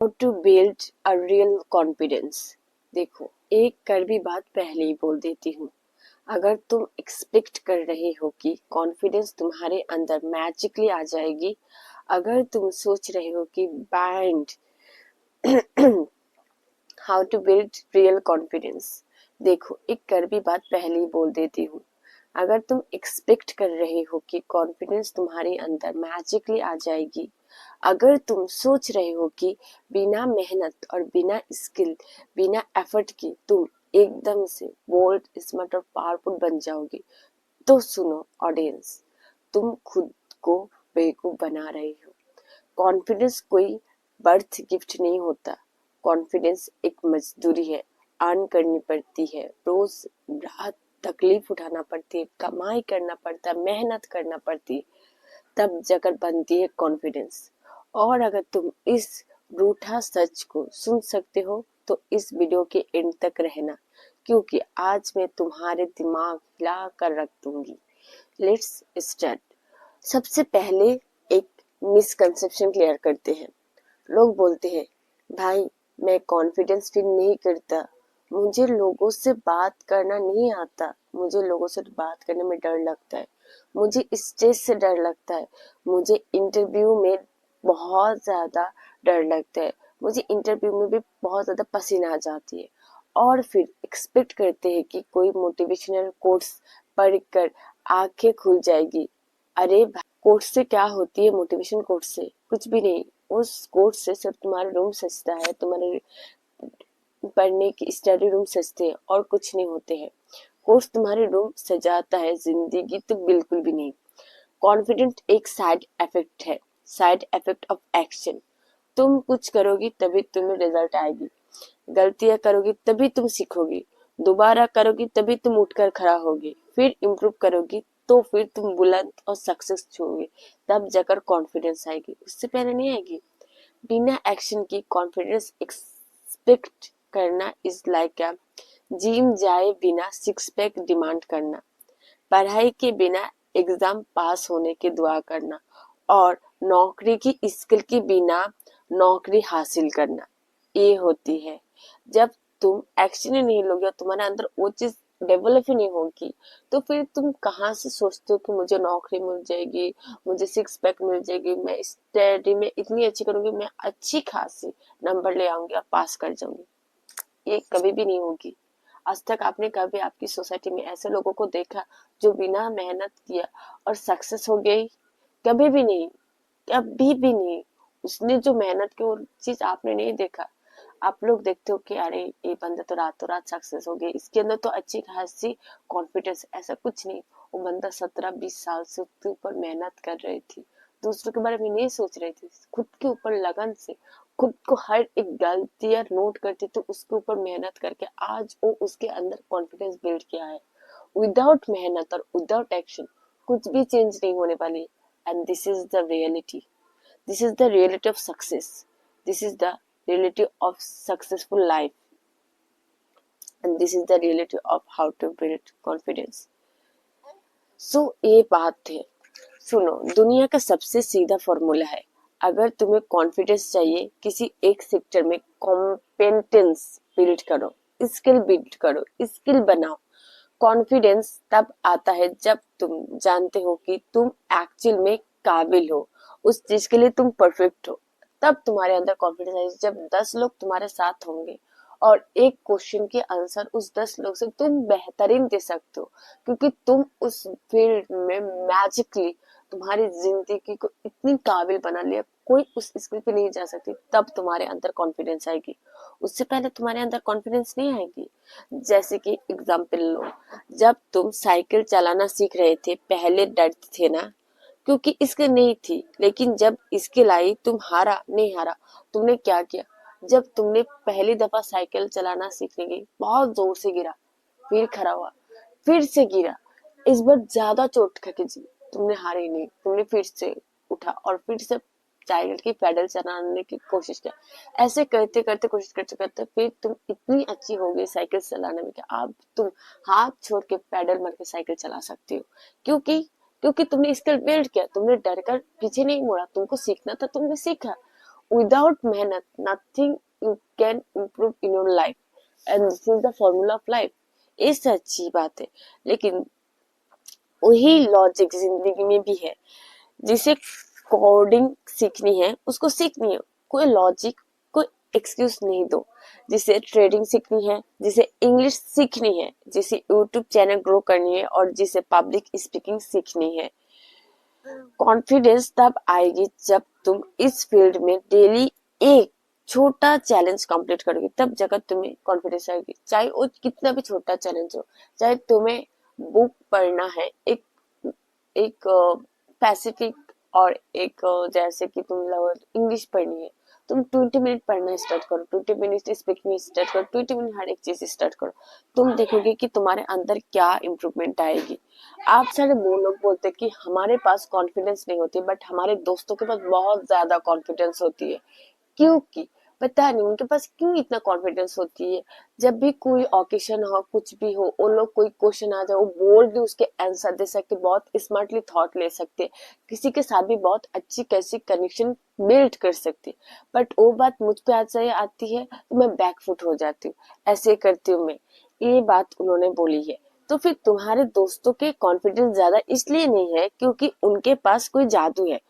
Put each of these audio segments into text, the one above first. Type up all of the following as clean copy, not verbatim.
How to build a real confidence. देखो, एक कड़वी बात पहले ही बोल देती हूँ। अगर तुम एक्सपेक्ट कर रहे हो कि कॉन्फिडेंस तुम्हारे अंदर मैजिकली आ जाएगी, अगर तुम सोच रहे हो कि बैंड how to build real confidence, देखो, एक कड़वी बात पहले ही बोल देती हूँ। अगर तुम एक्सपेक्ट कर रहे हो कि कॉन्फिडेंस तुम्हारे अंदर मैजिकली आ जाएगी, अगर तुम सोच रहे हो कि बिना मेहनत और बिना स्किल, बिना एफर्ट के तुम एकदम से बोल्ड, स्मार्ट और पावरफुल बन जाओगे, तो सुनो ऑडियंस, तुम खुद को बेवकूफ बना रहे हो। कॉन्फिडेंस कोई बर्थ गिफ्ट नहीं होता। कॉन्फिडेंस एक मजदूरी है, अर्न करनी पड़ती है, रोज रात तकलीफ उठाना पड़ती है, कमाई करना पड़ता है, मेहनत करना पड़ती है, तब जाकर बनती है कॉन्फिडेंस। और अगर तुम इस रूठा सच को सुन सकते हो तो इस वीडियो के एंड तक रहना, क्योंकि आज मैं तुम्हारे दिमाग हिला कर रख दूंगी। Let's start. सबसे पहले एक मिसकंसेप्शन क्लियर करते हैं। लोग बोलते हैं, भाई मैं कॉन्फिडेंस फील नहीं करता, मुझे लोगों से बात करना नहीं आता, मुझे लोगों से बात करने में डर लगता है, मुझे स्टेज से डर लगता है, मुझे इंटरव्यू में बहुत ज्यादा डर लगता है, मुझे इंटरव्यू में भी बहुत ज्यादा पसीना आ जाती है। और फिर एक्सपेक्ट करते हैं कि कोई मोटिवेशनल कोट्स पढ़कर आंखें खुल जाएगी। अरे भाई, कोर्स से क्या होती है? मोटिवेशन कोर्स से कुछ भी नहीं। उस कोर्स से सिर्फ तुम्हारा रूम सजता है, तुम्हारे पढ़ने की स्टडी रूम सजते हैं और कुछ नहीं होते हैं। कोर्स तुम्हारे रूम सजाता है, जिंदगी तो बिल्कुल भी नहीं। कॉन्फिडेंट एक साइड इफेक्ट है, साइड इफेक्ट ऑफ एक्शन। तुम कुछ करोगी तभी तुम्हें रिजल्ट आएगी, गलतियां करोगी तभी तुम सीखोगी, दोबारा करोगी तभी तुम उठकर खड़ा होगी, फिर इम्प्रूव करोगी तो फिर तुम बुलंद और सक्सेस छूओगे, तब जाकर कॉन्फिडेंस आएगी, उससे पहले नहीं आएगी। बिना एक्शन की कॉन्फिडेंस एक्सपेक्ट करना इज लाइक अ जिम जाए बिना सिक्स पैक डिमांड करना, पढ़ाई के बिना एग्जाम पास होने की दुआ करना, और नौकरी की स्किल के बिना नौकरी हासिल करना। ये होती है जब तुम एक्शन ही नहीं लोगे और तुम्हारे अंदर वो चीज डेवलप ही नहीं होगी, तो फिर तुम कहाँ से सोचते हो कि मुझे नौकरी मिल जाएगी, मुझे सिक्स पैक मिल जाएगी, मैं स्टडी में इतनी अच्छी करूंगी, मैं अच्छी खासी नंबर ले आऊंगी और पास कर जाऊंगी। ये कभी भी नहीं होगी। आज तक आपने कभी आपकी सोसाइटी में ऐसे लोगों को देखा जो बिना मेहनत किया और सक्सेस हो गई? कभी भी नहीं, कभी भी नहीं। उसने जो मेहनत की वो चीज आपने नहीं देखा। आप लोग देखते हो कि अरे ये बंदा तो रातों रात सक्सेस हो गया, इसके अंदर तो अच्छी खासी कॉन्फिडेंस। ऐसा कुछ नहीं। वो बंदा 17-20 साल से उसके ऊपर मेहनत कर रही थी, दूसरों के बारे में नहीं सोच रही थी, खुद के ऊपर लगन से खुद को हर एक गलतियां नोट करती तो उसके ऊपर मेहनत करके आज वो उसके अंदर कॉन्फिडेंस बिल्ड किया है। विदाउट मेहनत और विदाउट एक्शन कुछ भी चेंज नहीं होने वाली। And this is the reality, this is the reality of success, this is the reality of successful life, and this is the reality of how to build confidence. So ये बात है। सुनो, दुनिया का सबसे सीधा फॉर्मूला है। अगर तुम्हें कॉन्फिडेंस चाहिए किसी एक सेक्टर में, कॉम्पिटेंस बिल्ड करो, स्किल बिल्ड करो, स्किल बनाओ। कॉन्फिडेंस तब आता है जब तुम जानते हो कि तुम एक्चुअल में काबिल हो, उस चीज के लिए तुम परफेक्ट हो। तब तुम्हारे अंदर कॉन्फिडेंस आएगा जब 10 लोग तुम्हारे साथ होंगे और एक क्वेश्चन के आंसर उस 10 लोग से तुम बेहतरीन दे सकते हो, क्योंकि तुम उस फील्ड में मैजिकली तुम्हारी जिंदगी को इतनी काबिल बना लिया, कोई उस स्किल पे नहीं जा सकती। तब तुम्हारे अंदर कॉन्फिडेंस आएगी, उससे पहले तुम्हारे अंदर कॉन्फिडेंस नहीं आएगी। जैसे कि एग्जाम्पल लो, जब तुम साइकिल चलाना सीख रहे थे पहले डरते थे ना, क्योंकि स्किल नहीं थी। लेकिन जब स्किल आई, तुम हारा नहीं हारा, तुमने क्या किया? जब तुमने पहली दफा साइकिल चलाना सीखने गई, बहुत जोर से गिरा, फिर खड़ा हुआ, फिर से गिरा, इस बार ज्यादा चोट खा के जी, तुमने हारी नहीं, तुमने फिर से उठा और फिर से साइकिल की पैडल चलाने की कोशिश किया। ऐसे करते करते कोशिश करते करते फिर तुम इतनी अच्छी हो गई साइकिल चलाने में कि अब तुम हाथ छोड़ के पैडल मार के साइकिल चला सकती हो। क्योंकि क्योंकि तुमने स्किल बिल्ड किया, तुमने डर कर पीछे नहीं मुड़ा, तुमको सीखना था, तुमने सीखा। विदाउट मेहनत nothing you can improve in your life, and this is the formula of life. ये सच्ची बात है, लेकिन वही लॉजिक जिंदगी में भी है। जिसे कोडिंग सीखनी है उसको सीखनी है, कोई लॉजिक, कोई एक्सक्यूज नहीं दो। जिसे ट्रेडिंग सीखनी है, जिसे इंग्लिश सीखनी है, जिसे यूट्यूब चैनल ग्रो करनी है, और जिसे पब्लिक स्पीकिंग सीखनी है, कॉन्फिडेंस तब आएगी जब तुम इस फील्ड में डेली एक छोटा चैलेंज कंप्लीट करोगे, तब जगह तुम्हें कॉन्फिडेंस आएगी। चाहे वो कितना भी छोटा चैलेंज हो, चाहे तुम्हें बुक पढ़ना है, एक एक पैसिफिक, और एक जैसे कि तुम इंग्लिश पढ़नी है, तुम 20 मिनट पढ़ना स्टार्ट करो, 20 मिनट स्पीकिंग स्टार्ट करो, 20 मिनट हर एक चीज स्टार्ट करो। तुम देखोगे कि तुम्हारे अंदर क्या इम्प्रूवमेंट आएगी। आप सारे वो लोग बोलते हैं कि हमारे पास कॉन्फिडेंस नहीं होती, बट हमारे दोस्तों के पास बहुत ज्यादा कॉन्फिडेंस होती है। क्योंकि पता नहीं उनके पास क्यों इतना कॉन्फिडेंस होती है। जब भी कोई ओकेशन हो, कुछ भी हो, वो लोग कोई क्वेश्चन आ जाए, वो बोल्डली उसके आंसर दे सकते, बहुत स्मार्टली थॉट ले सकते, किसी के साथ भी बहुत अच्छी कैसी कनेक्शन बिल्ड कर सकते। बट वो बात मुझ पे आज से आती है तो मैं बैकफुट हो जाती हूँ, ऐसे करती हूँ मैं। ये बात उन्होंने बोली है। तो फिर तुम्हारे दोस्तों के कॉन्फिडेंस ज्यादा इसलिए नहीं है क्योंकि उनके पास कोई जादू है,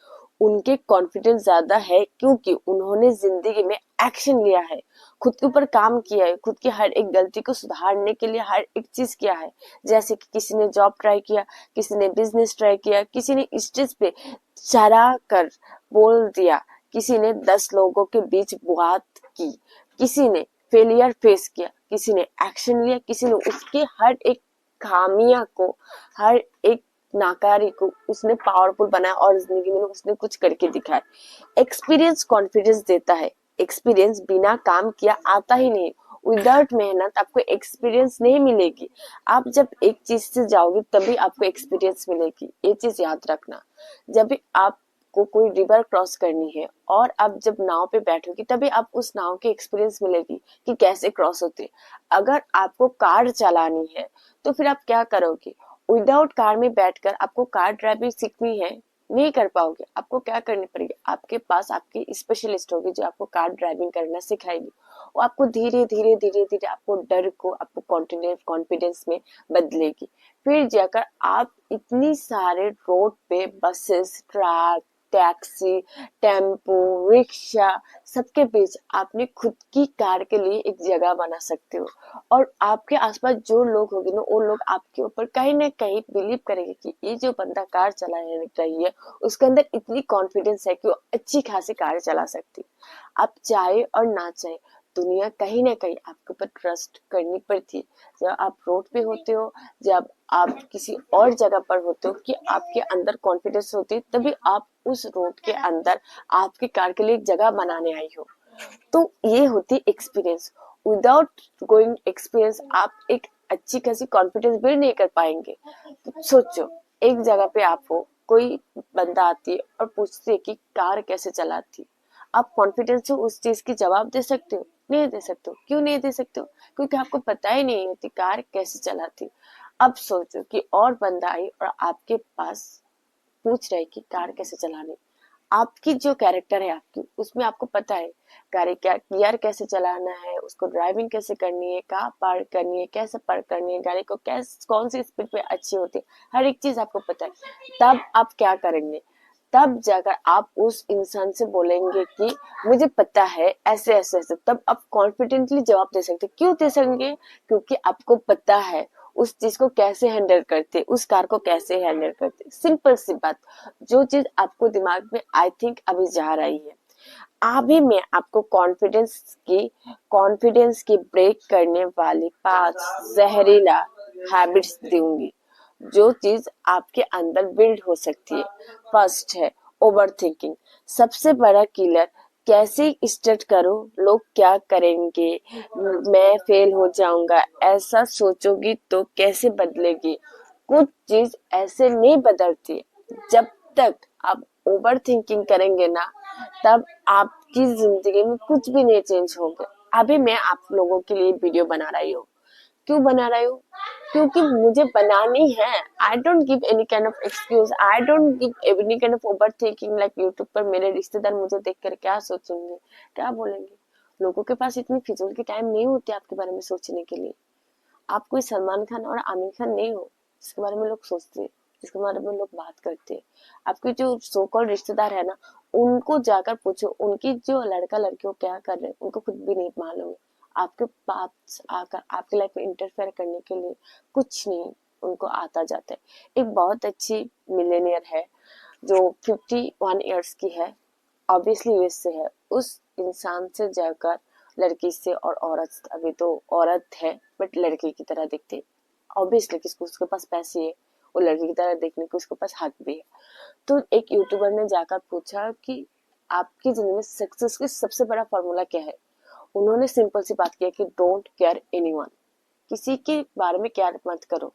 उनके कॉन्फिडेंस ज्यादा है क्योंकि उन्होंने जिंदगी में एक्शन लिया है, खुद के ऊपर काम किया है, खुद की हर एक गलती को सुधारने के लिए हर एक चीज किया है। जैसे कि किसी ने जॉब ट्राई किया, किसी ने बिजनेस ट्राई किया, किसी ने स्टेज पे चढ़ा कर बोल दिया, किसी ने 10 लोगों के बीच बात की, किसी ने फेलियर फेस किया, किसी ने एक्शन लिया, किसी ने उसके हर एक खामियां को, हर एक नाकारी को उसने पावरफुल बनाया, और जिंदगी में उसने कुछ करके दिखाया। एक्सपीरियंस कॉन्फिडेंस देता है। एक्सपीरियंस बिना काम किया आता ही नहीं। विदाउट मेहनत आपको एक्सपीरियंस नहीं मिलेगी। आप जब एक चीज से जाओगे तभी आपको एक्सपीरियंस मिलेगी, ये चीज याद रखना। जब भी आपको कोई रिवर क्रॉस करनी है और आप जब नाव पे बैठोगी तभी आप उस नाव की एक्सपीरियंस मिलेगी कि कैसे क्रॉस होती है। अगर आपको कार चलानी है तो फिर आप क्या करोगे? विदाउट कार में बैठकर आपको कार ड्राइविंग सीखनी है, नहीं कर पाओगे। आपको क्या करनी पड़ेगी? आपके पास आपकी स्पेशलिस्ट होगी जो आपको कार ड्राइविंग करना सिखाएगी। वो आपको धीरे धीरे धीरे धीरे आपको डर को आपको कॉन्फिडेंस में बदलेगी। फिर जाकर आप इतनी सारे रोड पे buses, truck, taxi, tempo, rickshaw, सबके बीच आपने खुद की कार के लिए एक जगह बना सकते हो। और आपके आसपास जो लोग होंगे ना, वो लोग आपके ऊपर कहीं ना कहीं बिलीव करेंगे कि ये जो बंदा कार चला रही है उसके अंदर इतनी कॉन्फिडेंस है कि वो अच्छी खासी कार चला सकती है। आप चाहे और ना चाहे, दुनिया कहीं ना कहीं आपके ऊपर ट्रस्ट करनी पड़ती है। जब आप रोड पे होते हो, जब आप किसी और जगह पर होते हो, कि आपके अंदर कॉन्फिडेंस होती है, तभी आप उस रोड के अंदर आपकी कार के लिए एक जगह बनाने आई हो। तो ये होती एक्सपीरियंस। विदाउट गोइंग एक्सपीरियंस आप एक अच्छी खासी कॉन्फिडेंस बिल्ड नहीं कर पाएंगे। तो सोचो, एक जगह पे आप हो, कोई बंदा आती है और पूछती है कि कार कैसे चलाती, आप कॉन्फिडेंस से उस चीज की जवाब दे सकते हो? नहीं दे सकते हो। क्यों नहीं दे सकते हो? क्योंकि आपको पता ही नहीं होती कार कैसे चलाती। अब सोचो कि और बंदा आई और आपके पास पूछ रहे कि कार कैसे चलानी। आपकी जो कैरेक्टर है आपकी, उसमें आपको पता है गाड़ी क्या गियर कैसे चलाना है, उसको ड्राइविंग कैसे करनी है, कहाँ पार्क करनी है, कैसे पार्क करनी है, गाड़ी को कैसे कौन सी स्पीड पे अच्छी होती है, हर एक चीज आपको पता है। तब आप क्या करेंगे? तब जाकर आप उस इंसान से बोलेंगे कि मुझे पता है ऐसे ऐसे ऐसे, तब आप कॉन्फिडेंटली जवाब दे सकते। क्यों दे सकेंगे? क्योंकि आपको पता है उस चीज को कैसे हैंडल करते, उस कार को कैसे हैंडल करते। सिंपल सी बात, जो चीज आपको दिमाग में आई थिंक अभी जा रही है, अभी मैं आपको कॉन्फिडेंस की ब्रेक करने वाली 5 जहरीला हैबिट्स दूंगी, जो चीज आपके अंदर बिल्ड हो सकती है। फर्स्ट है ओवर थिंकिंग, सबसे बड़ा किलर। कैसे स्टार्ट करो, लोग क्या करेंगे, मैं फेल हो जाऊंगा, ऐसा सोचोगी तो कैसे बदलेगी? कुछ चीज ऐसे नहीं बदलती। जब तक आप ओवर थिंकिंग करेंगे ना, तब आपकी जिंदगी में कुछ भी नहीं चेंज होगा। अभी मैं आप लोगों के लिए वीडियो बना रही हूँ, क्यों बना रहे हो? क्योंकि मुझे बनानी है। I don't give any kind of excuse, I don't give any kind of over thinking like YouTube पर मेरे रिश्तेदार मुझे देखकर क्या सोचेंगे, क्या बोलेंगे। लोगों के पास इतनी फिजूल की टाइम नहीं होती आपके बारे में सोचने के लिए। आप कोई सलमान खान और आमिर खान नहीं हो जिसके बारे में लोग सोचते हैं, जिसके बारे में लोग बात करते हैं। आपके जो सो कॉल्ड रिश्तेदार है ना, उनको जाकर पूछो उनकी जो लड़का लड़की वो क्या कर रहे हैं, उनको खुद भी नहीं मालूम है। आपके पास आकर आपकी लाइफ में इंटरफेयर करने के लिए कुछ नहीं उनको आता जाता है। एक बहुत अच्छी मिलेनियर है जो 51 ईयर्स की है, ऑब्वियसली यूएस से है। उस इंसान से जाकर लड़की से, और औरत, अभी तो औरत है बट लड़की की तरह दिखती है, ऑब्वियसली किसको उसके पास पैसे है, वो लड़की की तरह देखने की उसके पास हक भी है। तो एक यूट्यूबर ने जाकर पूछा कि आपकी जिंदगी में सक्सेस की सबसे बड़ा फॉर्मूला क्या है। उन्होंने सिंपल सी बात किया कि डोंट केयर एनीवन, किसी के बारे में केयर मत करो,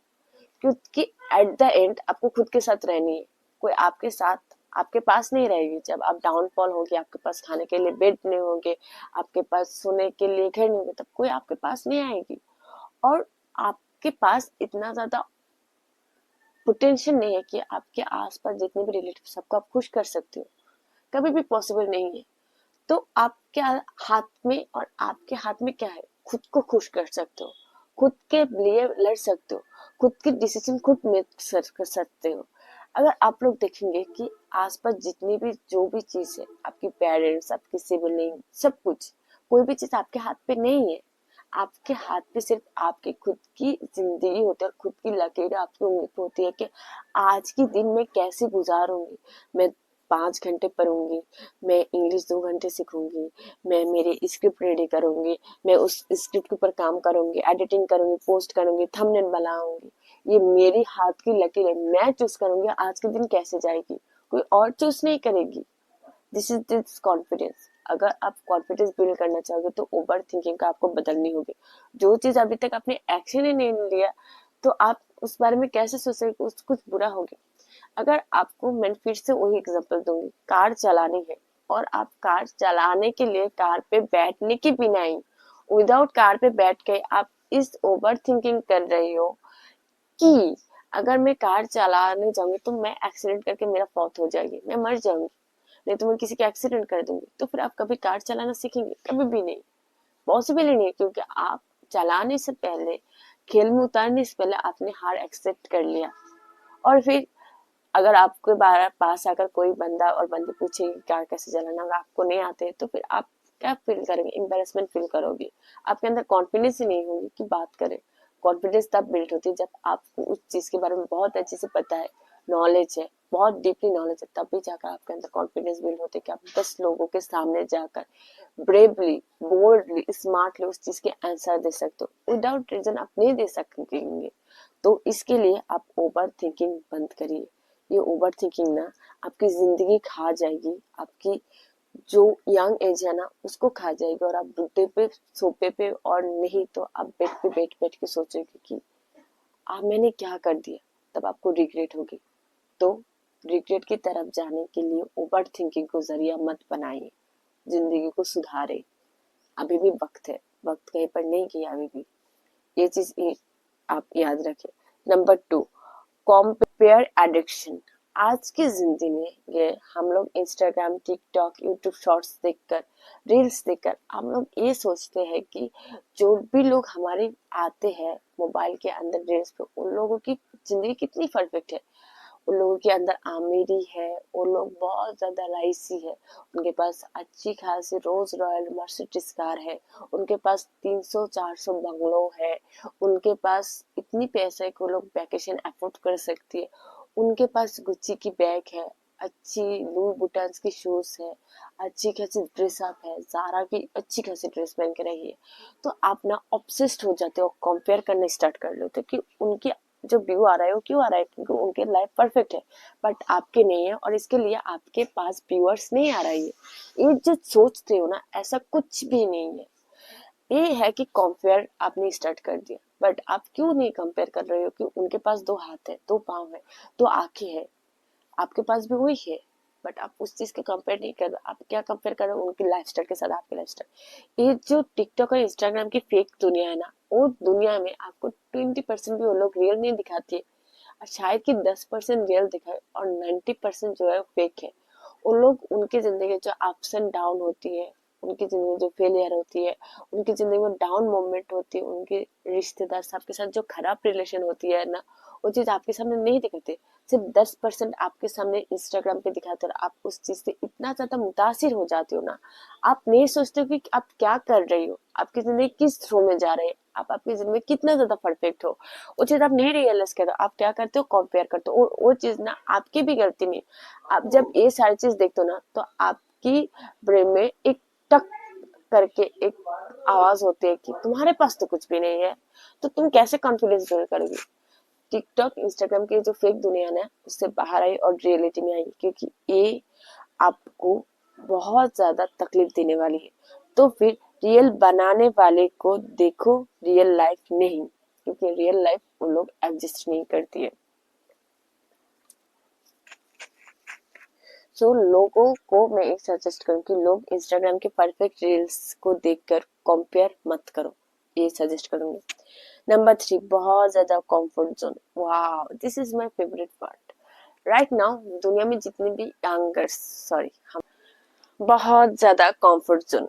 क्योंकि एट द एंड आपको खुद के साथ रहनी है। कोई आपके साथ आपके पास नहीं रहेगी। जब आप डाउनफॉल होगी, आपके पास खाने के लिए बेड नहीं होंगे, आपके पास सोने के लिए घर नहीं होंगे, तब कोई आपके पास नहीं आएगी। और आपके पास इतना ज्यादा पोटेंशियल नहीं है कि आपके आसपास जितने भी रिलेटिव सबको आप खुश कर सकते हो, कभी भी पॉसिबल नहीं है। तो आपके हाथ में, और आपके हाथ में क्या है, खुद को खुश कर सकते हो, खुद के लिए लड़ सकते हो, खुद की डिसीजन खुद मेक कर सकते हो। अगर आप लोग देखेंगे कि आसपास जितनी भी जो भी चीज है, आपके पेरेंट्स, आपकी सिबलिंग, सब कुछ, कोई भी चीज आपके हाथ पे नहीं है। आपके हाथ पे सिर्फ आपकी खुद की जिंदगी होती है, और खुद की लकीर आपकी उंगली पे होती है कि आज की दिन मैं कैसे गुजारूंगी। मैं 5 घंटे पढ़ूंगी, मैं इंग्लिश 2 घंटे सीखूंगी, मैं मेरी स्क्रिप्ट रेडी करूंगी, मैं उस स्क्रिप्ट के ऊपर काम करूंगी, एडिटिंग करूंगी, पोस्ट करूंगी, थंबनेल बनाऊंगी। ये मेरी हाथ की लकीर है, मैं चूज करूंगी आज के दिन कैसे जाएगी, कोई और चूज नहीं करेगी। This is this confidence. अगर आप कॉन्फिडेंस बिल्ड करना चाहोगे तो ओवर थिंकिंग का आपको बदलनी होगी। जो चीज अभी तक आपने एक्शन ही नहीं लिया, तो आप उस बारे में कैसे सोच सकते कुछ बुरा होगी। अगर आपको, मैं फिर से वही एग्जांपल दूंगी, कार चलानी है, और आप कार चलाने के लिए कार पे बैठने की भी नहीं, विदाउट कार पे बैठ के आप इस ओवर थिंकिंग कर रही हो कि अगर मैं कार चलाने जाऊंगी तो मैं एक्सीडेंट करके मेरा मौत हो जाएगी, मैं मर जाऊंगी, नहीं तो मैं किसी का एक्सीडेंट कर दूंगी। तो फिर आप कभी कार चलाना सीखेंगे? कभी भी नहीं, पॉसिबल ही नहीं, क्योंकि आप चलाने से पहले, खेल में उतारने से पहले आपने हार एक्सेप्ट कर लिया। और फिर अगर आपके पास आकर कोई बंदा और बंदी पूछे कार कैसे चलाना, अगर आपको नहीं आते तो फिर आप क्या फील करेंगे? एम्बेरसमेंट फील करोगे, आपके अंदर कॉन्फिडेंस ही नहीं होगी कि बात करें। कॉन्फिडेंस तब बिल्ड होती है जब आपको उस चीज के बारे में बहुत अच्छे से पता है, नॉलेज है, बहुत डीपली नॉलेज है, तभी जाकर आपके अंदर कॉन्फिडेंस बिल्ड होती है कि आप 10 लोगों के सामने जाकर ब्रेवली, बोल्डली, स्मार्टली उस चीज के आंसर दे सकते हो। विदाउट रीजन आप नहीं दे सकेंगे। तो इसके लिए आप ओवर थिंकिंग बंद करिए। ये ओवर थिंकिंग ना आपकी जिंदगी खा जाएगी, आपकी जो यंग एज है ना उसको खा जाएगी, और आप बुढ़े पे, सोफे पे, और नहीं तो आप बेड पे बैठ बैठ के सोचेंगे कि मैंने क्या कर दिया। तब आपको रिग्रेट होगी। तो रिग्रेट की तरफ जाने के लिए ओवर थिंकिंग को जरिया मत बनाइए, जिंदगी को सुधारे। अभी भी वक्त है, वक्त कहीं पर नहीं किया अभी भी। ये चीज आप याद रखें। Number 2, compare addiction. आज की जिंदगी में ये हम लोग इंस्टाग्राम, टिकटॉक, यूट्यूब शॉर्ट्स देखकर, रील्स देखकर हम लोग ये सोचते हैं कि जो भी लोग हमारे आते हैं मोबाइल के अंदर रील्स पे, उन लोगों की जिंदगी कितनी परफेक्ट है, उन लोगों के अंदर आमिरी है, वो लोग बहुत ज्यादा राइसी है, उनके पास अच्छी खासी रोज रॉयल मर्सिडीज कार है, उनके पास 300-400 बंगलो है, उनके पास इतनी पैसे है कि वो लोग वैकेशन अफोर्ड कर सकती है, उनके पास गुच्ची की बैग है, अच्छी लुई बुटान्स की शूज है, अच्छी खासी ड्रेस अप है, जारा की अच्छी खासी ड्रेस पहन के रही है। तो आप ना ऑब्सेस्ड हो जाते हो, कंपेयर करने स्टार्ट कर लेते हो कि उनकी जो व्यू आ रहा है वो क्यों आ रहा है, क्योंकि उनके लाइफ परफेक्ट है, बट आपके नहीं है, और इसके लिए आपके पास व्यूअर्स नहीं आ रही है। ये जो सोचते हो ना, ऐसा कुछ भी नहीं है। ये है कि कंपेयर आपने स्टार्ट कर दिया, बट आप क्यों नहीं कंपेयर कर रहे हो कि उनके पास 2 हाथ है, 2 पाँव है, 2 आंखें है, आपके पास भी वही है, बट आप उस चीज के कंपेयर नहीं कर रहे, आप क्या कंपेयर कर रहे हो उनकी लाइफस्टाइल के साथ आपकी लाइफस्टाइल। ये जो टिकटॉक और इंस्टाग्राम की फेक दुनिया है ना, वो दुनिया में आपको 20% भी वो लोग रियल नहीं दिखाते, शायद कि 10% रियल दिखाए और 90% जो है फेक है। उन लोग उनकी जिंदगी जो अप्स एंड डाउन होती है, उनकी जिंदगी जो फेलियर होती है, उनकी जिंदगी में डाउन मोमेंट होती है, उनके रिश्तेदार सबके साथ जो खराब रिलेशन होती है ना, वो चीज आपके सामने नहीं दिखाते। सिर्फ 10% आपके सामने इंस्टाग्राम पे दिखाते, और आप उस चीज से इतना ज्यादा मुतासिर हो जाते हो ना, आप नहीं सोचते हो कि आप क्या कर रही हो, आपकी जिंदगी किस थ्रो में जा रही है, आप आपकी जिंदगी में कितना ज्यादा परफेक्ट हो, वो चीज आप नहीं रियलाइज करते हो। आप क्या करते हो, कंपेयर करते हो, और वो चीज ना आपकी भी गलती नहीं। आप जब ये सारी चीज देखते हो ना, तो आपकी ब्रेन में एक टक करके एक आवाज होती है कि तुम्हारे पास तो कुछ भी नहीं है, तो तुम कैसे कॉन्फिडेंस बिल्ड करोगी। टिकटॉक इंस्टाग्राम की जो फेक दुनिया है उससे बाहर आई और रियलिटी में आई, क्योंकि ये आपको बहुत ज्यादा तकलीफ देने वाली है। तो फिर रियल बनाने वाले को देखो, रियल लाइफ नहीं, क्योंकि रियल लाइफ उन लोग एग्जिस्ट नहीं करती है। सो लोगों को मैं एक सजेस्ट करूँ कि लोग इंस्टाग्राम के परफेक्ट रील्स को देखकर कंपेयर मत करो, ये सजेस्ट करूंगी। नंबर 3, बहुत ज्यादा कंफर्ट जोन। वाह, this is my favourite part. Right now दुनिया में जितने भी यंगर्स, सॉरी, हम बहुत ज्यादा कंफर्ट जोन,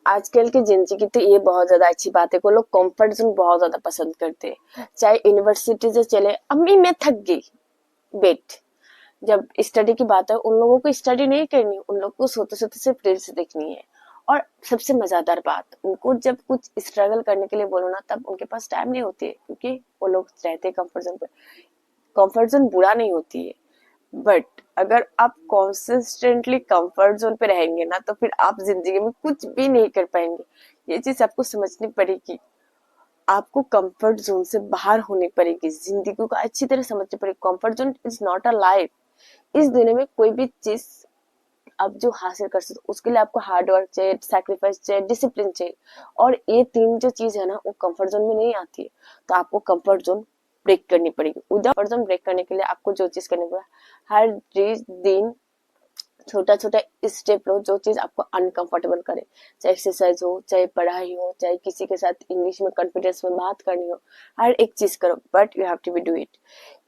आजकल की जिंदगी की तो ये बहुत ज्यादा अच्छी बात है को लोग कंफर्ट जोन बहुत ज्यादा पसंद करते हैं। चाहे यूनिवर्सिटी से चले, अम्मी मैं थक गई, बेट, जब स्टडी की बात है उन लोगों को स्टडी नहीं करनी, उन लोगों को सोते सोते सिर्फ रील्स देखनी है। और सबसे मजेदार बात, उनको जब कुछ स्ट्रगल करने के लिए बोलो ना, तब उनके पास टाइम नहीं होती है, क्योंकि वो लोग रहते हैं कंफर्ट जोन पे। कंफर्ट जोन बुरा नहीं होती है, बट अगर आप कॉन्सिस्टेंटली कंफर्ट जोन पे रहेंगे ना, तो फिर आप जिंदगी में कुछ भी नहीं कर पाएंगे। ये चीज आपको समझनी पड़ेगी। आपको कंफर्ट जोन से बाहर होनी पड़ेगी, जिंदगी को अच्छी तरह समझनी पड़ेगी। Comfort zone is not a life. इस दुनिया में कोई भी चीज आप जो हासिल कर सकते उसके लिए आपको हार्ड वर्क चाहिए, सैक्रिफाइस चाहिए, डिसिप्लिन चाहिए, और ये तीन जो चीज है ना, वो कंफर्ट जोन में नहीं आती है। तो आपको कंफर्ट जोन ब्रेक करनी पड़ेगी। उधर कंफर्ट जोन ब्रेक करने के लिए आपको जो चीज करनी पड़ेगी, हर दिन छोटा छोटा स्टेप लो, जो चीज आपको अनकंफर्टेबल करे, चाहे एक्सरसाइज हो, चाहे पढ़ाई हो, चाहे किसी के साथ इंग्लिश में कॉन्फिडेंस में बात करनी हो, हर एक चीज करो, but you have to be do it.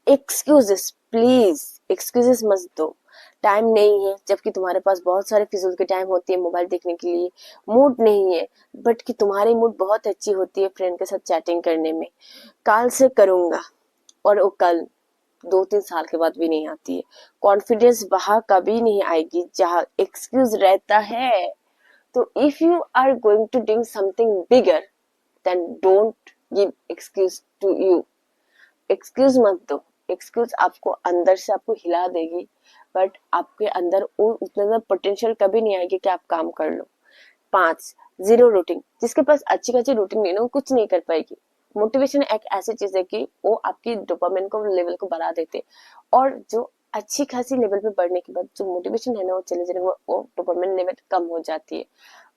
Excuses, please excuses मत दो। टाइम नहीं है, जबकि तुम्हारे पास बहुत सारे फिजूल की टाइम होती है मोबाइल देखने के लिए। मूड नहीं है, बट कि तुम्हारी मूड बहुत अच्छी होती है फ्रेंड के साथ चैटिंग करने में। कल से करूंगा, और वो कल 2-3 साल के बाद भी नहीं आती है। कॉन्फिडेंस वहां कभी नहीं आएगी जहां एक्सक्यूज रहता है। तो if you are going to do something bigger, then don't give excuse to you. Excuse मत दो। एक्सक्यूज आपको अंदर से आपको हिला देगी, बट आपके अंदर वो उतना ज्यादा पोटेंशियल कभी नहीं आएगी कि आप काम कर लो। 5, जीरो रूटीन। जिसके पास अच्छी खासी रूटीन नहीं ना, वो कुछ नहीं कर पाएगी। मोटिवेशन एक ऐसी चीज है कि वो आपकी डोपामिन को लेवल को बढ़ा देते, और जो अच्छी खासी लेवल पे बढ़ने के बाद जो मोटिवेशन है ना, वो चले जाने, वो डोपामिन लेवल कम हो जाती है।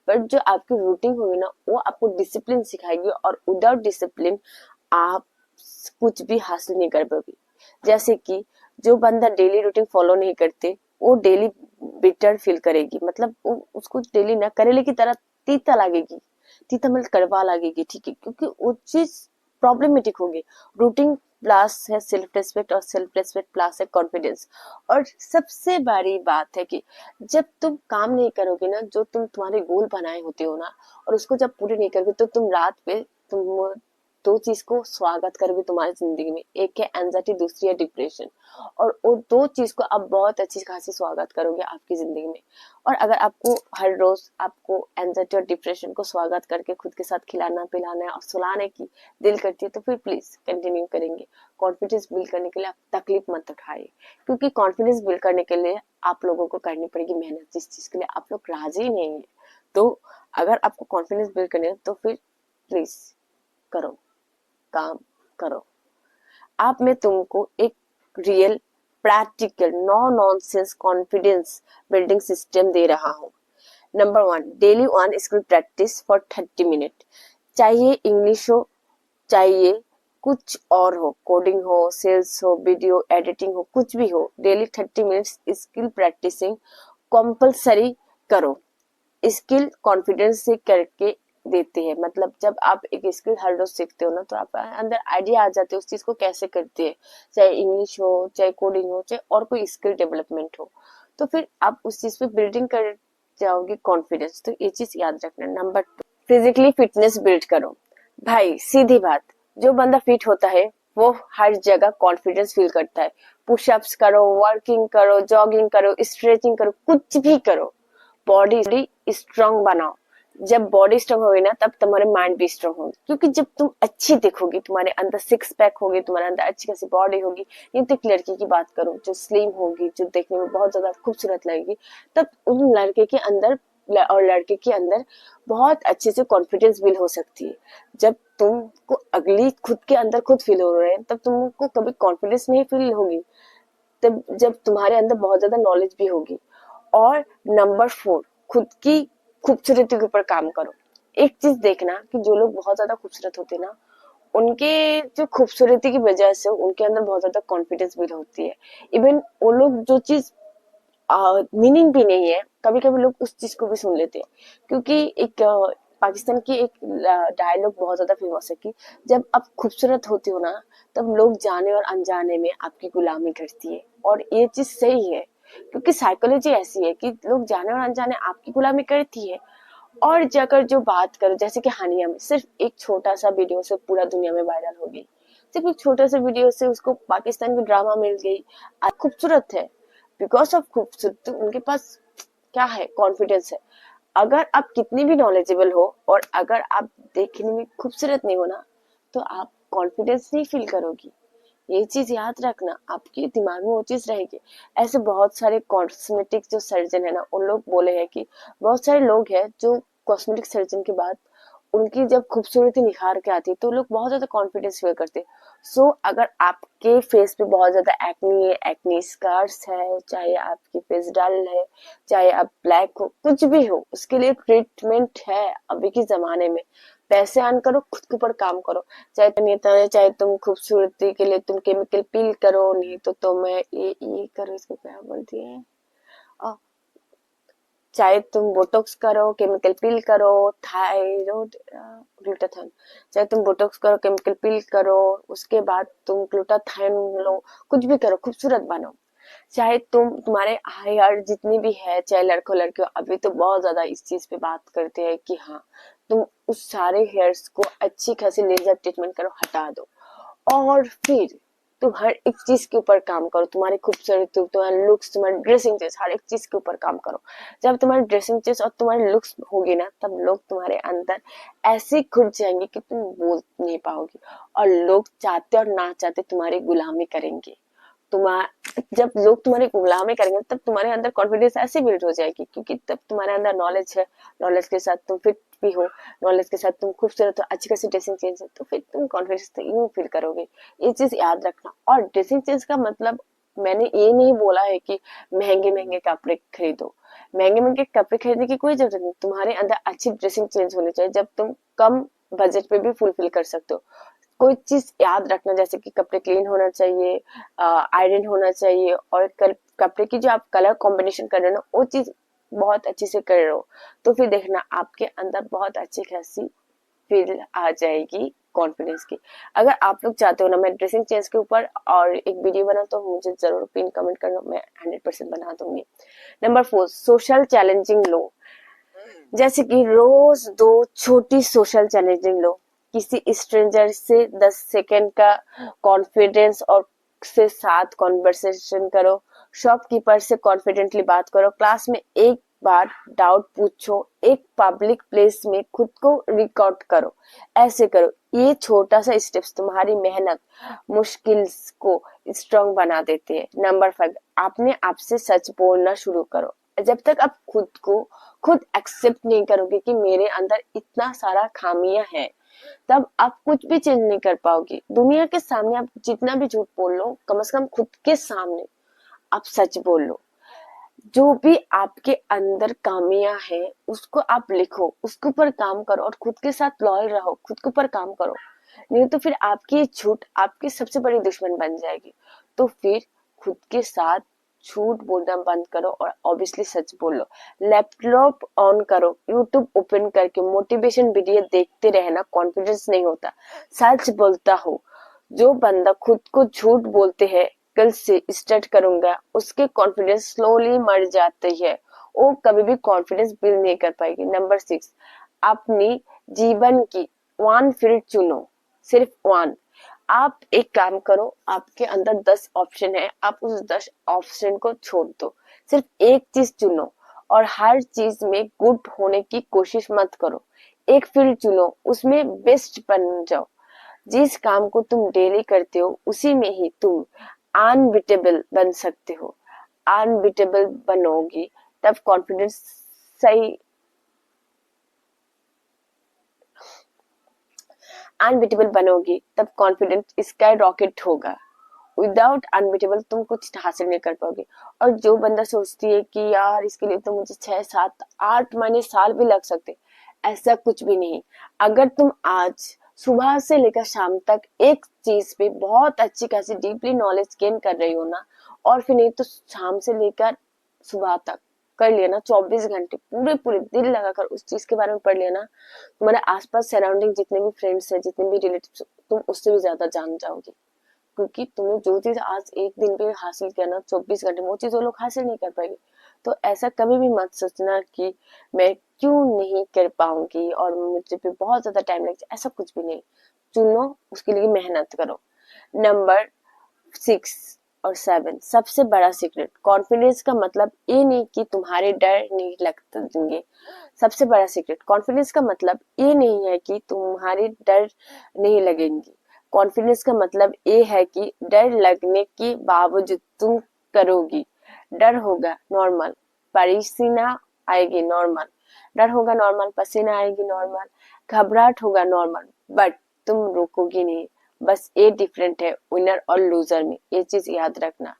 बट जो आपकी रूटीन होगी ना, वो आपको डिसिप्लिन सिखाएगी, और विदाउट डिसिप्लिन आप कुछ भी हासिल नहीं कर पाओगे। जैसे कि जो बंदा डेली रूटीन फॉलो नहीं करते, वो डेली बिटर फील करेगी, मतलब उसको डेली ना करेले की तरह तीता लगेगी, तीता मतलब कड़वा लगेगी, ठीक है, क्योंकि वो चीज प्रॉब्लमेटिक होगी। रूटीन प्लस है सेल्फ रेस्पेक्ट, और सेल्फ रेस्पेक्ट प्लस है कॉन्फिडेंस। और सबसे बड़ी बात है कि जब तुम काम नहीं करोगे ना, जो तुम तुम्हारे गोल बनाए होते हो ना, और उसको जब पूरे नहीं करोगे, तो तुम रात पे तुम दो चीज को स्वागत करोगे तुम्हारी जिंदगी में। एक है एंजाइटी, दूसरी है डिप्रेशन, और वो दो चीज को आप बहुत अच्छी खासी स्वागत करोगे आपकी जिंदगी में। और अगर आपको हर रोज आपको एंजाइटी और डिप्रेशन को स्वागत करके खुद के साथ खिलाना पिलाना और सुलाने की दिल करती है, तो फिर प्लीज कंटिन्यू करेंगे। कॉन्फिडेंस बिल्ड करने के लिए आप तकलीफ मत उठाइए, क्योंकि कॉन्फिडेंस बिल्ड करने के लिए आप लोगों को करनी पड़ेगी मेहनत, जिस चीज के लिए आप लोग राजी नहीं है। तो अगर आपको कॉन्फिडेंस बिल्ड करना है, तो फिर प्लीज करो, काम करो। अब मैं तुमको एक real practical no nonsense confidence building system दे रहा हूँ। Number 1, daily 1 skill practice for 30 minute. चाहिए इंग्लिश हो, चाहिए कुछ और हो, कोडिंग हो, सेल्स हो, वीडियो एडिटिंग हो, कुछ भी हो, daily 30 minutes skill practicing compulsory करो। स्किल कॉन्फिडेंस से करके देते हैं। मतलब जब आप एक स्किल हर रोज सीखते हो ना, तो आप अंदर आइडिया आ जाते हो उस चीज को कैसे करते हैं, चाहे इंग्लिश हो, चाहे कोडिंग हो, चाहे और कोई स्किल डेवलपमेंट हो, तो फिर आप उस चीज पे बिल्डिंग कर जाओगे कॉन्फिडेंस। तो ये चीज याद रखना। नंबर 2, फिजिकली फिटनेस बिल्ड करो। भाई सीधी बात, जो बंदा फिट होता है वो हर जगह कॉन्फिडेंस फील करता है। पुशअप्स करो, वर्किंग करो, जॉगिंग करो, स्ट्रेचिंग करो, कुछ भी करो, बॉडी स्ट्रांग बनाओ। जब बॉडी स्ट्रांग होगी ना, तब तुम्हारे माइंड भी स्ट्रांग होगी, क्योंकि जब तुम अच्छी दिखोगी, तुम्हारे अंदर सिक्स पैक होगी, तुम्हारे अंदर अच्छी खासी बॉडी होगी, ये तो एक लड़की की बात करो जो स्लिम होगी, जो देखने में बहुत ज्यादा खूबसूरत लगेगी, तब उन लड़के के अंदर और लड़के के अंदर बहुत अच्छे से कॉन्फिडेंस बिल्ड हो सकती है। जब तुमको अगली खुद के अंदर खुद फील हो रहे हैं, तब तुमको कभी कॉन्फिडेंस नहीं फील होगी, तब जब तुम्हारे अंदर बहुत ज्यादा नॉलेज भी होगी। और नंबर 4, खुद की खूबसूरती के ऊपर काम करो। एक चीज देखना कि जो लोग बहुत ज्यादा खूबसूरत होते हैं ना, उनके जो खूबसूरती की वजह से उनके अंदर बहुत ज्यादा कॉन्फिडेंस बिल्ड होती है। इवन वो लोग जो चीज मीनिंग भी नहीं है, कभी कभी लोग उस चीज को भी सुन लेते हैं। क्योंकि एक पाकिस्तान की एक डायलॉग बहुत ज्यादा फेमस है कि जब आप खूबसूरत होती हो ना, तब लोग जाने और अनजाने में आपकी गुलामी करती है। और ये चीज सही है, क्योंकि साइकोलॉजी ऐसी है कि लोग जाने और अनजाने आपकी गुलामी करती है। और जाकर जो बात करो, जैसे कि हानिया में सिर्फ एक छोटा सा वीडियो से पूरा दुनिया में वायरल हो गई। सिर्फ एक छोटा सा वीडियो से उसको पाकिस्तान की ड्रामा मिल गई। आज खूबसूरत है, बिकॉज ऑफ खूबसूरती उनके पास क्या है, कॉन्फिडेंस है। अगर आप कितनी भी नॉलेजेबल हो और अगर आप देखने में खूबसूरत नहीं हो ना, तो आप कॉन्फिडेंस नहीं फील करोगी। ये चीज याद रखना, आपके दिमाग में वो चीज रहेगी। ऐसे बहुत सारे कॉस्मेटिक जो सर्जन है ना, उन लोग बोले हैं कि बहुत सारे लोग हैं जो कॉस्मेटिक सर्जन के बाद उनकी जब खूबसूरती निखार के आती है, तो लोग बहुत ज्यादा कॉन्फिडेंस फील करते हैं। सो अगर आपके फेस पे बहुत ज्यादा एक्नी है, एक्नी स्कार्स है, चाहे आपकी फेस डल है, चाहे आप ब्लैक हो, कुछ भी हो, उसके लिए ट्रीटमेंट है अभी के जमाने में। पैसे अर्न करो, खुद के ऊपर काम करो। चाहे तो नेता है, चाहे तुम खूबसूरती के लिए तुम केमिकल पील करो, नहीं तो तुम ये करो, इसको क्या बोलती है, चाहे तुम बोटॉक्स करो, केमिकल पील करो, थायराइड ग्लूटाथाइन, चाहे तुम बोटॉक्स करो, केमिकल पील करो, उसके बाद तुम ग्लूटाथाइन लो, कुछ भी करो, खूबसूरत बनो। चाहे तुम्हारे हेयर जितनी भी है, चाहे लड़को लड़की हो, अभी तो बहुत ज्यादा इस चीज पे बात करते हैं कि हाँ, तुम उस सारे हेयर्स को अच्छी खासी लेजर ट्रीटमेंट करो, हटा दो। और फिर तुम हर एक चीज के ऊपर काम करो, तुम्हारी खूबसूरती, तुम्हारे लुक्स, तुम्हारी ड्रेसिंग चेंज, हर एक चीज के ऊपर काम करो। जब तुम्हारी ड्रेसिंग चेंज और तुम्हारी लुक्स होगी ना, तब लोग तुम्हारे अंदर ऐसे घुस जाएंगे कि तुम बोल नहीं पाओगी। और लोग चाहते और ना चाहते तुम्हारी गुलामी करेंगे। जब लोग तुम्हारी गुलामी करेंगे, तब तुम्हारे अंदर कॉन्फिडेंस ऐसे बिल्ड हो जाएगी, क्योंकि तब तुम्हारे अंदर नॉलेज है, नॉलेज के साथ तुम फिट भी हो, नॉलेज के साथ तुम खूबसूरत हो, अच्छी खासी ड्रेसिंग चेंज है, तो फिर तुम कॉन्फिडेंस तो यूं फील करोगे। ये चीज याद रखना। और ड्रेसिंग चेंज का मतलब मैंने ये नहीं बोला है कि महंगे महंगे कपड़े खरीदो। महंगे महंगे कपड़े खरीदने की कोई जरूरत नहीं, तुम्हारे अंदर अच्छी ड्रेसिंग चेंज होनी चाहिए, जब तुम कम बजट पे भी फुलफिल कर सकते हो। कोई चीज याद रखना, जैसे कि कपड़े क्लीन होना चाहिए, आयरन होना चाहिए, और कपड़े की जो आप कलर कॉम्बिनेशन कर रहे हो ना, वो चीज बहुत अच्छे से कर रहे हो, तो फिर देखना आपके अंदर बहुत अच्छी खासी फील आ जाएगी कॉन्फिडेंस की। अगर आप लोग चाहते हो ना मैं ड्रेसिंग चेंज के ऊपर और एक वीडियो बना, तो मुझे जरूर पिन कमेंट करना, मैं 100% बना दूंगी। नंबर 4, सोशल चैलेंजिंग लो। जैसे कि रोज दो छोटी सोशल चैलेंजिंग लो। किसी स्ट्रेंजर से 10 सेकेंड का कॉन्फिडेंस और से साथ कॉन्वर्सेशन करो। शॉपकीपर से कॉन्फिडेंटली बात करो। क्लास में एक बार डाउट पूछो। एक पब्लिक प्लेस में खुद को रिकॉर्ड करो। ऐसे करो। ये छोटा सा स्टेप्स तुम्हारी मेहनत मुश्किल्स को स्ट्रांग बना देते हैं। नंबर 5, अपने आप से सच बोलना शुरू करो। जब तक आप खुद को खुद एक्सेप्ट नहीं करोगे कि मेरे अंदर इतना सारा खामियां है, तब आप कुछ भी चेंज नहीं कर पाओगे। दुनिया के सामने आप जितना भी झूठ बोल लो, कम से कम खुद के सामने आप सच बोल लो। जो भी आपके अंदर खामियां हैं, उसको आप लिखो, उसके ऊपर काम करो और खुद के साथ लॉयल रहो, खुद के ऊपर काम करो। नहीं तो फिर आपकी झूठ आपकी सबसे बड़ी दुश्मन बन जाएगी। तो फिर खुद के साथ झूठ बोलना बंद करो और ऑब्वियसली सच बोलो। लैपटॉप ऑन करो, यूट्यूब ओपन करके मोटिवेशन वीडियो देखते रहना कॉन्फिडेंस नहीं होता, सच बोलता हो। जो बंदा खुद को झूठ बोलते हैं कल से स्टार्ट करूंगा, उसके कॉन्फिडेंस स्लोली मर जाती है, वो कभी भी कॉन्फिडेंस बिल्ड नहीं कर पाएगी। नंबर 6, अपनी जीवन की वन फील्ड चुनो, सिर्फ वन। आप एक काम करो, आपके अंदर 10 ऑप्शन है, आप उस 10 ऑप्शन को छोड़ दो, सिर्फ एक चीज चुनो और हर चीज में गुड होने की कोशिश मत करो। एक फील्ड चुनो, उसमें बेस्ट बन जाओ। जिस काम को तुम डेली करते हो उसी में ही तुम अनबिटेबल बन सकते हो। अनबिटेबल बनोगी तब कॉन्फिडेंस सही अनबिटेबल बनोगी तब कॉन्फिडेंस स्काई रॉकेट होगा। विदाउट अनबिटेबल तुम कुछ हासिल नहीं कर पाओगे। और जो बंदा सोचती है कि यार इसके लिए तो मुझे 6 7 8 महीने साल भी लग सकते, ऐसा कुछ भी नहीं। अगर तुम आज सुबह से लेकर शाम तक एक चीज पे बहुत अच्छी खासी डीपली नॉलेज गेन कर रही हो ना, और फिर नहीं तो शाम से लेकर सुबह तक कर लिया ना, 24 घंटे पूरे पूरे दिल लगाकर उस चीज के बारे में पढ़ लिया ना, तुम्हारे आसपास सराउंडिंग जितने भी फ्रेंड्स है, जितने भी रिलेटिव, तुम उससे भी ज्यादा जान जाओगे। क्योंकि तुमने जो चीज आज एक दिन पे हासिल किया ना 24 घंटे में, वो चीज वो लोग हासिल नहीं कर पाएंगे। तो ऐसा कभी भी मत सोचना कि मैं क्यों नहीं कर पाऊंगी और मुझे पे बहुत ज्यादा टाइम लग जाए, ऐसा कुछ भी नहीं। चुनो, उसके लिए मेहनत करो। नंबर 6 और 7, सबसे बड़ा सीक्रेट, कॉन्फिडेंस का मतलब ये नहीं कि तुम्हारे डर नहीं लगेंगे। सबसे बड़ा सीक्रेट, कॉन्फिडेंस का मतलब ये नहीं है कि तुम्हारी डर नहीं लगेंगी। कॉन्फिडेंस का मतलब ये है कि डर लगने के बावजूद तुम करोगी। डर होगा नॉर्मल, पसीना आएगी नॉर्मल, डर होगा नॉर्मल, पसीना आएगी नॉर्मल, घबराहट होगा नॉर्मल, बट तुम रुकोगी नहीं। बस ये डिफरेंट है विनर और लूजर में, ये चीज याद रखना।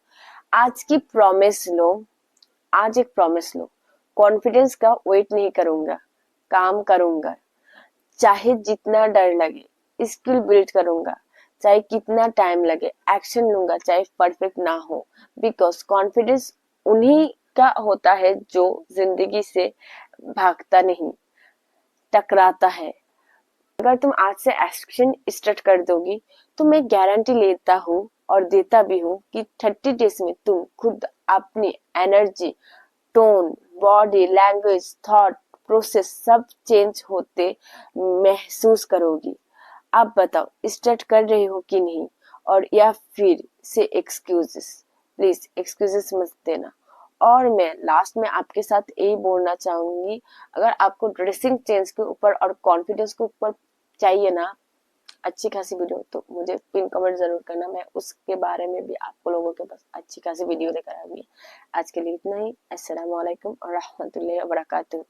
आज की प्रॉमिस लो, आज एक प्रॉमिस लो, कॉन्फिडेंस का वेट नहीं करूंगा, काम करूंगा, चाहे जितना डर लगे, स्किल बिल्ड करूंगा, चाहे कितना टाइम लगे, एक्शन लूंगा चाहे परफेक्ट ना हो। बिकॉज कॉन्फिडेंस उन्हीं का होता है जो जिंदगी से भागता नहीं, टकराता है। अगर तुम आज से एक्शन स्टार्ट कर दोगी तो मैं गारंटी लेता हूँ और देता भी हूँ कि 30 डेज में तुम खुद अपनी energy, tone, body language, thought process सब चेंज होते महसूस करोगी। आप बताओ, स्टार्ट कर रही हो कि नहीं, और या फिर से एक्सक्यूजेस? प्लीज एक्सक्यूजेस मत देना। और मैं लास्ट में आपके साथ यही बोलना चाहूंगी, अगर आपको ड्रेसिंग चेंज के ऊपर और कॉन्फिडेंस के ऊपर चाहिए ना अच्छी खासी वीडियो, तो मुझे पिन कमेंट जरूर करना, मैं उसके बारे में भी आपको लोगों के पास अच्छी खासी वीडियो लेकर आऊंगी। आज के लिए इतना ही। अस्सलाम वालेकुम और रहमतुल्लाहि व बरकातुहू।